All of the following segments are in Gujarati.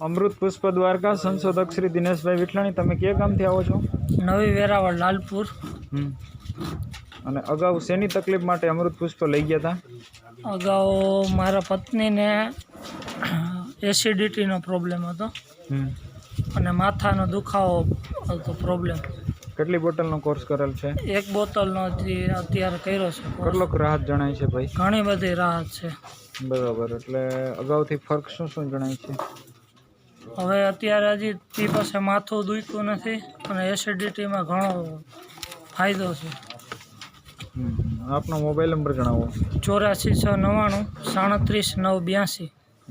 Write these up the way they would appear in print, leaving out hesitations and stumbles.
અમૃત પુષ્પ દ્વારકા સંશોધક શ્રી દિનેશભાઈ વિઠલાણી, તમે કયા ગામથી આવો છો? નવી વેરાવળ લાલપુર. અને અગાઉ શેની તકલીફ માટે અમૃત પુષ્પ લઈ ગયા હતા? અગાઉ મારા પત્નીને એસિડિટીનો પ્રોબ્લેમ હતો અને માથાનો દુખાવો હતો પ્રોબ્લેમ. કેટલી બોટલનો કોર્સ કરેલ છે? એક બોટલનો અત્યારે કર્યો છે. કેટલોક રાહત જણાય છે ભાઈ? ઘણી બધી રાહત છે. બરાબર, એટલે અગાઉથી ફરક શું શું જણાય છે? હવે અત્યારે હજી તે પાસે માથું દુખ્યું નથી અને એસિડિટીમાં ઘણો ફાયદો છે. આપનો મોબાઈલ નંબર જણાવો. 84 699 37 982.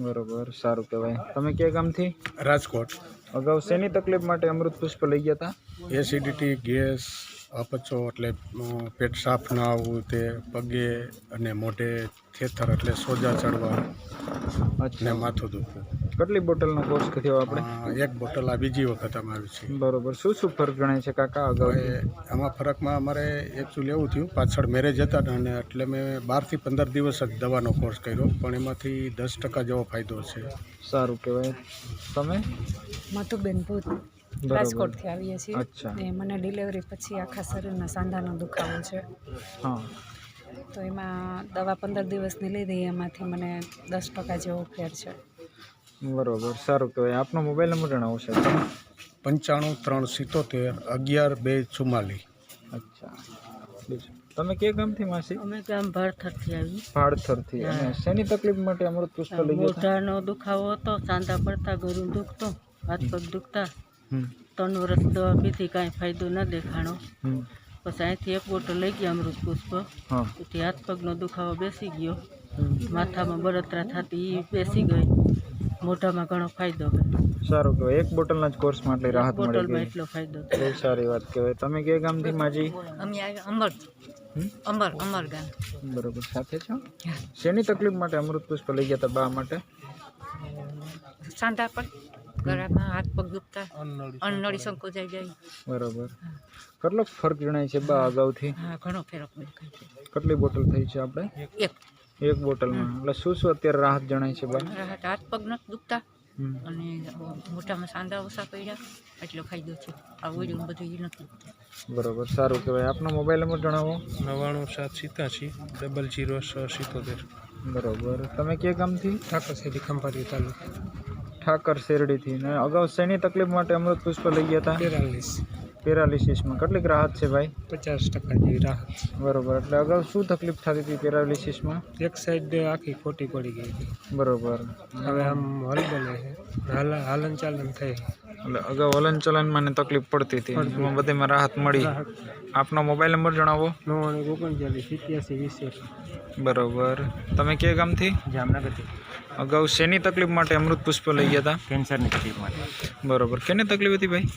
બરાબર, સારું કહેવાય. તમે કયા ગામથી? રાજકોટ. અગાઉ શેની તકલીફ માટે અમૃત પુષ્પ લઈ ગયા હતા? એસિડિટી, ગેસ, અપચો એટલે પેટ સાફ ના આવવું, તે પગે અને મોઢે થેથર એટલે સોજા ચડવા અને માથું દુખવું. કેટલી બોટલનો કોર્સ થયો આપણે? એક બોટલ આ બીજી વખત અમે આવી છે. બરોબર, શું શું ફરક જણાય છે કાકા અગાઉ? આમાં ફરકમાં અમારે એકચ્યુઅલી એવું થયું, પાછળ મેરેજ હતા ને, અને એટલે મેં 12 થી 15 દિવસ જ દવાનો કોર્સ કર્યો, પણ એમાંથી 10% જેવો ફાયદો છે. સારું કહેવાય. તમે? મધુબેન ભૂત, રાજકોટથી આવીએ છીએ. ને મને ડિલિવરી પછી આખા શરીરના સાંધાનો દુખાવો છે. હા, તો એમાં દવા 15 દિવસની લીધી, એમાંથી મને 10% જેવો ફેર છે. બરોબર, સારું કહેવાય. આપનો મોબાઈલ નંબર જણાવો છે? 95 377 11 244. અચ્છા, તમે કયા ગામથી માસી? અમે ગામ ભાડથરથી આવી. ભાડથરથી. અને શેની તકલીફ માટે અમૃત પુષ્પ લઈ ગયા? મોઢાનો દુખાવો હતો, સાંધા પડતા, ગળું દુખતો, હાથ પગ દુખતા. 3 વર્ષ દવા પીધી, કાંઈ ફાયદો ન દેખાણો. પછી અહીંથી એક બોટલ લઈ ગયા અમૃત પુષ્પ. તેથી હાથ પગનો દુખાવો બેસી ગયો, માથામાં બળતરા થતી એ બેસી ગઈ, મોઢામાં ઘણો ફાયદો ગયો. સારું કહેવાય. એક બોટલના જ કોર્સમાં આટલી રાહત મળી બોટલમાં ગઈ. એટલો ફાયદો બહુ સારી વાત કહેવાય. તમે કયા ગામથી માજી? અમે અમર ગામ. બરોબર, સાથે છો? શેની તકલીફ માટે અમૃત પુષ્પ લઈ ગયા હતા બા માટે? સાંધા પણ ગળામાં હાથ પગ દુખતા, અનનળી સંકોચાઈ જાય. બરોબર, કેટલો ફરક જણાય છે બા અગાઉથી? હા, ઘણો ફેરક દેખાય છે. કેટલી બોટલ થઈ છે આપણે? એક બોટલમાં. એટલે શું શું અત્યારે રાહત જણાય છે બા? હાથ પગ નથી દુખતા અને મોઢામાં સાંધા ઓછા પડ્યા, એટલો ફાયદો છે. આ ઓઈલું બધું એ નથી. બરોબર, સારું કહેવાય. આપનો મોબાઈલ નંબર જણાવો. 99 787 00677. બરોબર, તમે કયા ગામથી? ઠાકર શેરી, ખંભાળી તાલુકો. ઠાકર શેરડીથી. ને અગાઉ શેની તકલીફ માટે અમૃત પુષ્પ લઈ ગયા હતા? પેરાલિસિસમાં. કેટલીક રાહત છે ભાઈ? 50% જેવી રાહત. બરોબર, એટલે અગાઉ શું તકલીફ થતી હતી પેરાલિસિસમાં? એક સાઈડ આખી ખોટી પડી ગઈ હતી. બરોબર, હવે આમ હલબલે છે, હાલન ચાલન થઈ. એટલે અગાઉ હલન ચલનમાં તકલીફ પડતી હતી, એમાં બધીમાં રાહત મળી. આપનો મોબાઈલ નંબર જણાવો. 99 39 87 બરોબર, તમે કયા ગામથી? જામનગરથી. અગાઉ શેની તકલીફ માટે અમૃત પુષ્પ લઈ ગયા હતા? કેન્સરની તકલીફ માટે. બરોબર, કેની તકલીફ હતી ભાઈ?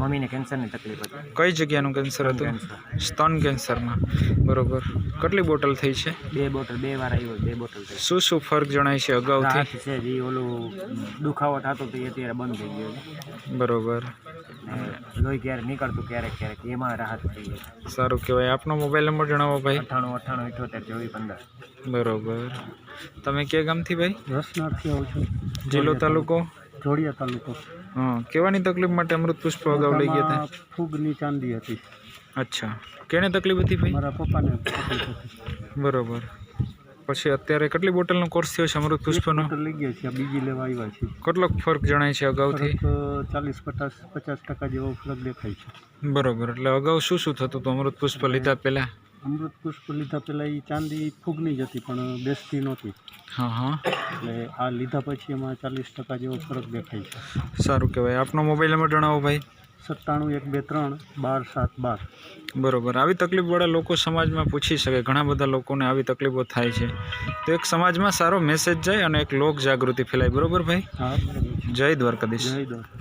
મમ્મીને કેન્સરની તકલીફ હતી. કઈ જગ્યાનું કેન્સર હતું? સ્તન કેન્સરમાં. બરોબર, કેટલી બોટલ થઈ છે? 2 બોટલ, 2 વાર આવ્યો, 2 બોટલ થઈ. શું શું ફરક જણાય છે અગાઉથી? છે જે ઓલું દુખાવો થતો તો એ અત્યારે બંધ થઈ ગયો. બરોબર, લોહી ક્યારેક નીકળતું, ક્યારેક ક્યારેક, એમાં રાહત થઈ ગઈ. સારું કહેવાય. આપનો મોબાઈલ નંબર જણાવો ભાઈ. 98 98 78 24 15. બરોબર, તમે કયા ગામથી ભાઈ? રસનાથી આવું છું. જિલ્લો તાલુકો? જોડિયા તાલુકો. હા, કેવાની તકલીફ માટે અમૃત પુષ્પ અગાઉ લઈ ગયા હતા? ફૂગની ચાંદી હતી. અચ્છા, કેને તકલીફ હતી ભાઈ? મારા પપ્પાને તકલીફ હતી. બરોબર, પછી અત્યારે કેટલી બોટલનો કોર્સ થયો છે અમૃત પુષ્પનો? લઈ ગયા છે, બીજી લેવા આવ્યા છે. કેટલો ફરક જણાય છે અગાઉથી? 40-50% જેવો ફરક દેખાય છે. બરોબર, એટલે અગાઉ શું શું થતું હતું અમૃત પુષ્પ લીધા પહેલા? અમૃત પુષ્પ લીધા પહેલાં એ ચાંદી ફૂગની જ હતી, પણ બેસતી નહોતી. હા, એટલે આ લીધા પછી એમાં 40% જેવો ફરક દેખાય છે. સારું કહેવાય. આપનો મોબાઈલ નંબર જણાવો ભાઈ. 97 123 12 7 12. બરોબર, આવી તકલીફવાળા લોકો સમાજમાં પૂછી શકે. ઘણા બધા લોકોને આવી તકલીફો થાય છે, તો એક સમાજમાં સારો મેસેજ જાય અને એક લોક જાગૃતિ ફેલાય. બરોબર ભાઈ? હા, બરાબર. જય દ્વારકાધીશ. જય દ્વારકા.